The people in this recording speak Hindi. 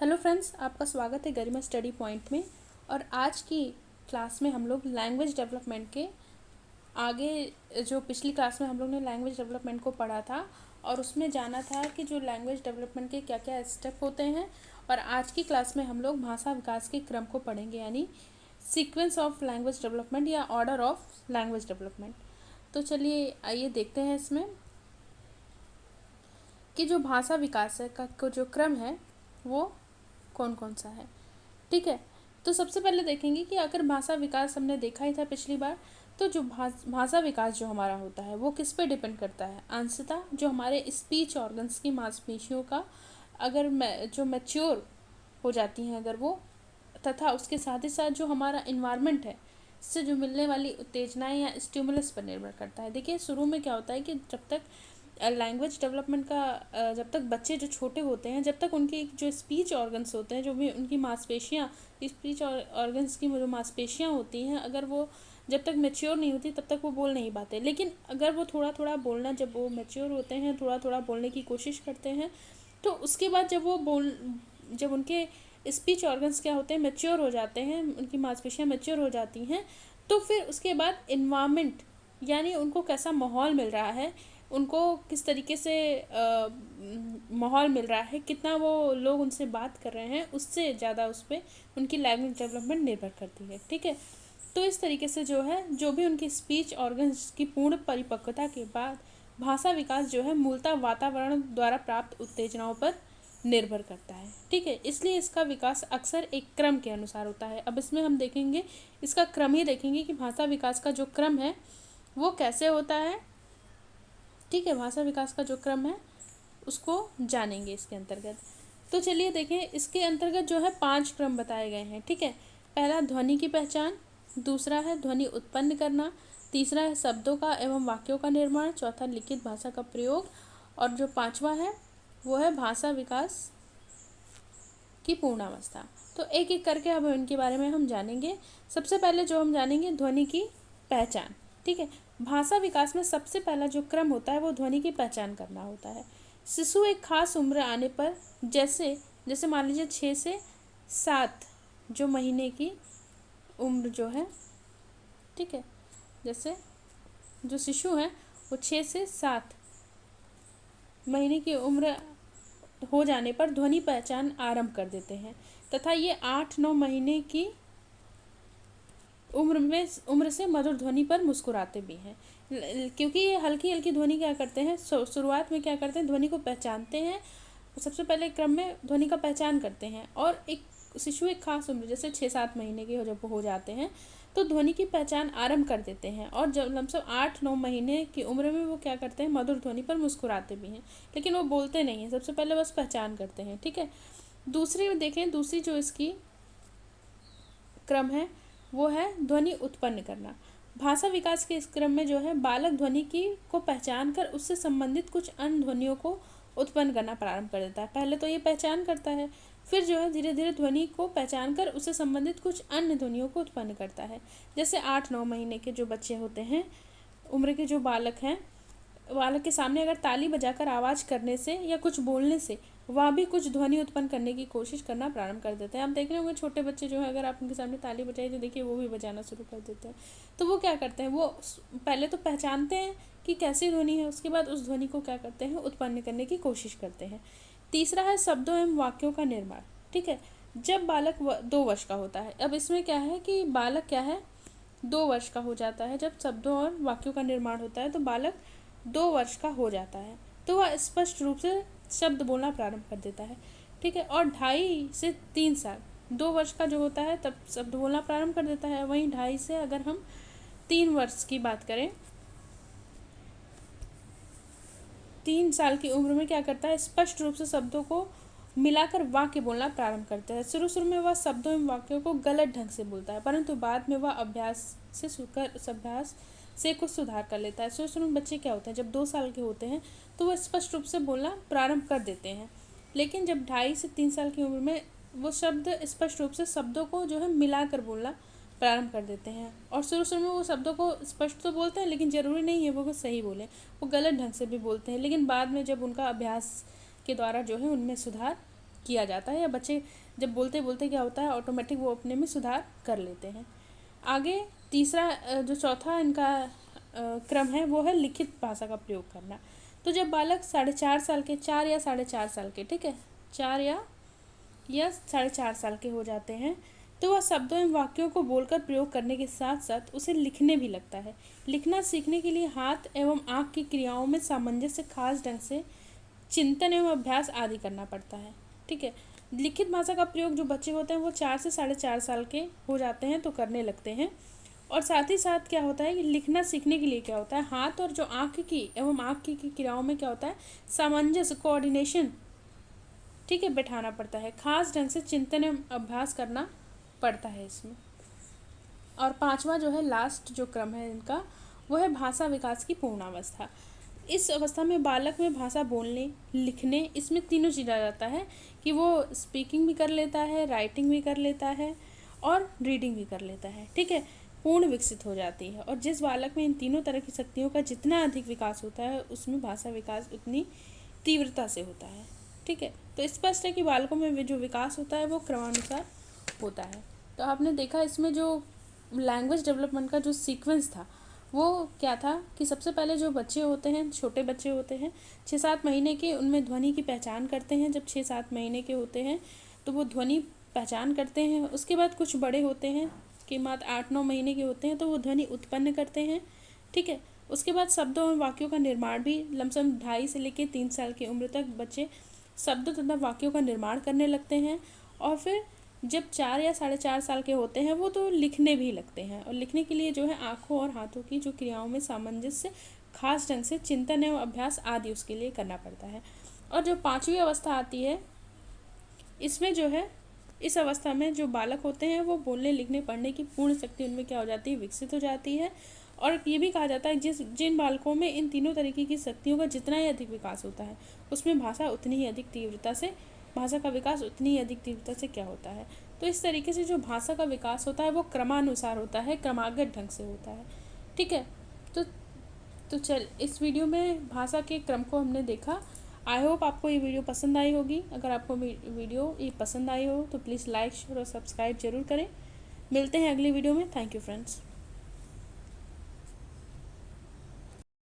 हेलो फ्रेंड्स, आपका स्वागत है गरिमा स्टडी पॉइंट में। और आज की क्लास में हम लोग लैंग्वेज डेवलपमेंट के आगे जो पिछली क्लास में हम लोग ने लैंग्वेज डेवलपमेंट को पढ़ा था और उसमें जाना था कि जो लैंग्वेज डेवलपमेंट के क्या क्या स्टेप होते हैं। और आज की क्लास में हम लोग भाषा विकास के क्रम को पढ़ेंगे, यानी सीक्वेंस ऑफ लैंग्वेज डेवलपमेंट या ऑर्डर ऑफ लैंग्वेज डेवलपमेंट। तो चलिए आइए देखते हैं इसमें कि जो भाषा विकास है का जो क्रम है वो कौन कौन सा है। ठीक है, तो सबसे पहले देखेंगे कि अगर भाषा विकास हमने देखा ही था पिछली बार, तो जो भाषा विकास जो हमारा होता है वो किस पे डिपेंड करता है। अंशतः जो हमारे स्पीच ऑर्गन्स की मांसपेशियों का अगर जो मैच्योर हो जाती हैं अगर वो, तथा उसके साथ ही साथ जो हमारा इन्वायरमेंट है इससे जो मिलने वाली उत्तेजनाएं या स्टिमुलस पर निर्भर करता है। देखिए शुरू में क्या होता है कि जब तक लैंग्वेज डेवलपमेंट का जब तक बच्चे जो छोटे होते हैं, जब तक उनके जो स्पीच ऑर्गन्स होते हैं, जो भी उनकी मांसपेशियाँ स्पीच ऑर्गन्स की जो मांसपेशियाँ होती हैं, अगर वो जब तक मैच्योर नहीं होती तब तक वो बोल नहीं पाते। लेकिन अगर वो थोड़ा थोड़ा बोलना, जब वो मैच्योर होते हैं, थोड़ा थोड़ा बोलने की कोशिश करते हैं, तो उसके बाद जब उनके स्पीच ऑर्गन्स क्या होते हैं, मैच्योर हो जाते हैं, उनकी मांसपेशियाँ मैच्योर हो जाती हैं, तो फिर उसके बाद इन्वायरमेंट यानी उनको कैसा माहौल मिल रहा है, उनको किस तरीके से माहौल मिल रहा है, कितना वो लोग उनसे बात कर रहे हैं, उससे ज़्यादा उस पर उनकी लैंग्वेज डेवलपमेंट निर्भर करती है। ठीक है, तो इस तरीके से जो है, जो भी उनकी स्पीच ऑर्गन्स की पूर्ण परिपक्वता के बाद भाषा विकास जो है मूलतः वातावरण द्वारा प्राप्त उत्तेजनाओं पर निर्भर करता है। ठीक है, इसलिए इसका विकास अक्सर एक क्रम के अनुसार होता है। अब इसमें हम देखेंगे, इसका क्रम ही देखेंगे कि भाषा विकास का जो क्रम है वो कैसे होता है। ठीक है, भाषा विकास का जो क्रम है उसको जानेंगे इसके अंतर्गत। तो चलिए देखें, इसके अंतर्गत जो है 5 क्रम बताए गए हैं। ठीक है, पहला ध्वनि की पहचान, दूसरा है ध्वनि उत्पन्न करना, तीसरा है शब्दों का एवं वाक्यों का निर्माण, चौथा लिखित भाषा का प्रयोग, और जो 5वां है वो है भाषा विकास की पूर्णावस्था। तो एक एक करके अब इनके बारे में हम जानेंगे। सबसे पहले जो हम जानेंगे ध्वनि की पहचान। ठीक है, भाषा विकास में सबसे पहला जो क्रम होता है वो ध्वनि की पहचान करना होता है। शिशु एक खास उम्र आने पर, जैसे जैसे मान लीजिए 6 से 7 जो महीने की उम्र जो है, ठीक है, जैसे जो शिशु हैं वो 6 से 7 महीने की उम्र हो जाने पर ध्वनि पहचान आरंभ कर देते हैं, तथा ये 8-9 महीने की उम्र से मधुर ध्वनि पर मुस्कुराते भी हैं। क्योंकि ये हल्की हल्की ध्वनि क्या करते हैं, शुरुआत में क्या करते हैं, ध्वनि को पहचानते हैं। सबसे पहले क्रम में ध्वनि का पहचान करते हैं, और एक शिशु एक खास उम्र जैसे 6-7 महीने के जब हो जाते हैं तो ध्वनि की पहचान आरंभ कर देते हैं, और जब लमसम 8-9 महीने की उम्र में वो क्या करते हैं, मधुर ध्वनि पर मुस्कुराते भी हैं, लेकिन वो बोलते नहीं हैं, सबसे पहले बस पहचान करते हैं। ठीक है, दूसरी में देखें, दूसरी जो इसकी क्रम है वो है ध्वनि उत्पन्न करना। भाषा विकास के इस क्रम में जो है बालक ध्वनि की को पहचान कर उससे संबंधित कुछ अन्य ध्वनियों को उत्पन्न करना प्रारंभ कर देता है। पहले तो ये पहचान करता है, फिर जो है धीरे धीरे ध्वनि को पहचान कर उससे संबंधित कुछ अन्य ध्वनियों को उत्पन्न करता है। जैसे 8-9 महीने के जो बच्चे होते हैं, उम्र के जो बालक हैं, बालक के सामने अगर ताली बजाकर आवाज़ करने से या कुछ बोलने से वह भी कुछ ध्वनि उत्पन्न करने की कोशिश करना प्रारंभ कर देते हैं। आप देख रहे होंगे छोटे बच्चे जो है, अगर आप उनके सामने ताली बजाइए तो देखिए वो भी बजाना शुरू कर देते हैं। तो वो क्या करते हैं, वो पहले तो पहचानते हैं कि कैसी ध्वनि है, उसके बाद उस ध्वनि को क्या करते हैं, उत्पन्न करने की कोशिश करते हैं। तीसरा है शब्दों एवं वाक्यों का निर्माण। ठीक है, जब बालक 2 वर्ष का होता है, अब इसमें क्या है कि बालक क्या है, 2 वर्ष का हो जाता है। जब शब्दों और वाक्यों का निर्माण होता है तो बालक 2 वर्ष का हो जाता है, तो वह स्पष्ट रूप से शब्द बोलना प्रारंभ कर देता है। ठीक है, और 2.5 से 3 साल, 2 वर्ष का जो होता है तब शब्द बोलना प्रारंभ कर देता है। वहीं 2.5 से अगर हम 3 वर्ष की बात करें, 3 साल की उम्र में क्या करता है, स्पष्ट रूप से शब्दों को मिलाकर वाक्य बोलना प्रारंभ करता है। शुरू में वह शब्दों एवं वाक्यों को गलत ढंग से बोलता है, परंतु बाद में वह अभ्यास से कुछ सुधार कर लेता है। शुरू में बच्चे क्या होते हैं, जब 2 साल के होते हैं तो वह स्पष्ट रूप से बोलना प्रारंभ कर देते हैं, लेकिन जब 2.5 से 3 साल की उम्र में वो शब्द स्पष्ट रूप से शब्दों को जो है मिलाकर बोलना प्रारंभ कर देते हैं। और शुरू में वो शब्दों को स्पष्ट तो बोलते हैं, लेकिन ज़रूरी नहीं है वो सही बोलें, वो गलत ढंग से भी बोलते हैं, लेकिन बाद में जब उनका अभ्यास के द्वारा जो है उनमें सुधार किया जाता है, या बच्चे जब बोलते बोलते क्या होता है ऑटोमेटिक वो अपने में सुधार कर लेते हैं। आगे तीसरा जो चौथा इनका क्रम है वो है लिखित भाषा का प्रयोग करना। तो जब बालक 4.5 साल के, 4 या 4.5 साल के, ठीक है, 4 या 4.5 साल के हो जाते हैं, तो वह शब्दों एवं वाक्यों को बोलकर प्रयोग करने के साथ साथ उसे लिखने भी लगता है। लिखना सीखने के लिए हाथ एवं आँख की क्रियाओं में सामंजस्य, खास ढंग से चिंतन एवं अभ्यास आदि करना पड़ता है। ठीक है, लिखित भाषा का प्रयोग जो बच्चे होते हैं वो 4 से 4.5 साल के हो जाते हैं तो करने लगते हैं। और साथ ही साथ क्या होता है कि लिखना सीखने के लिए क्या होता है, हाथ और जो आँख की एवं आँख की क्रियाओं में क्या होता है, सामंजस्य, कोऑर्डिनेशन, ठीक है, बैठाना पड़ता है। खास ढंग से चिंतन एवं अभ्यास करना पड़ता है इसमें। और पांचवा जो है, लास्ट जो क्रम है इनका, वो है भाषा विकास की पूर्णावस्था। इस अवस्था में बालक में भाषा बोलने, लिखने, इसमें तीनों चीज़ आ जाता है कि वो स्पीकिंग भी कर लेता है, राइटिंग भी कर लेता है और रीडिंग भी कर लेता है। ठीक है, पूर्ण विकसित हो जाती है। और जिस बालक में इन तीनों तरह की शक्तियों का जितना अधिक विकास होता है उसमें भाषा विकास उतनी तीव्रता से होता है। ठीक है, तो स्पष्ट है कि बालकों में जो विकास होता है वो क्रमानुसार होता है। तो आपने देखा इसमें जो लैंग्वेज डेवलपमेंट का जो सीक्वेंस था वो क्या था कि सबसे पहले जो बच्चे होते हैं, छोटे बच्चे होते हैं 6-7 महीने के, उनमें ध्वनि की पहचान करते हैं। जब 6-7 महीने के होते हैं तो वो ध्वनि पहचान करते हैं। उसके बाद कुछ बड़े होते हैं कि मात्र 8-9 महीने के होते हैं तो वो ध्वनि उत्पन्न करते हैं। ठीक है, उसके बाद शब्दों और वाक्यों का निर्माण भी लमसम 2.5 से लेकर 3 साल की उम्र तक बच्चे शब्दों तथा वाक्यों का निर्माण करने लगते हैं। और फिर जब 4 या 4.5 साल के होते हैं वो तो लिखने भी लगते हैं। और लिखने के लिए जो है आँखों और हाथों की जो क्रियाओं में सामंजस्य, खास ढंग से चिंतन एवं अभ्यास आदि उसके लिए करना पड़ता है। और जो 5वीं अवस्था आती है, इसमें जो है इस अवस्था में जो बालक होते हैं वो बोलने, लिखने, पढ़ने की पूर्ण शक्ति उनमें क्या हो जाती है, विकसित हो जाती है। और ये भी कहा जाता है जिन बालकों में इन तीनों तरीके की शक्तियों का जितना ही अधिक विकास होता है उसमें भाषा उतनी ही अधिक तीव्रता से, भाषा का विकास उतनी ही अधिक तीव्रता से क्या होता है। तो इस तरीके से जो भाषा का विकास होता है वो क्रमानुसार होता है, क्रमागत ढंग से होता है। ठीक है, तो चल इस वीडियो में भाषा के क्रम को हमने देखा। आई होप आपको ये वीडियो पसंद आई होगी। अगर आपको वीडियो ये पसंद आई हो तो प्लीज़ लाइक, शेयर और सब्सक्राइब जरूर करें। मिलते हैं अगली वीडियो में। Thank you friends.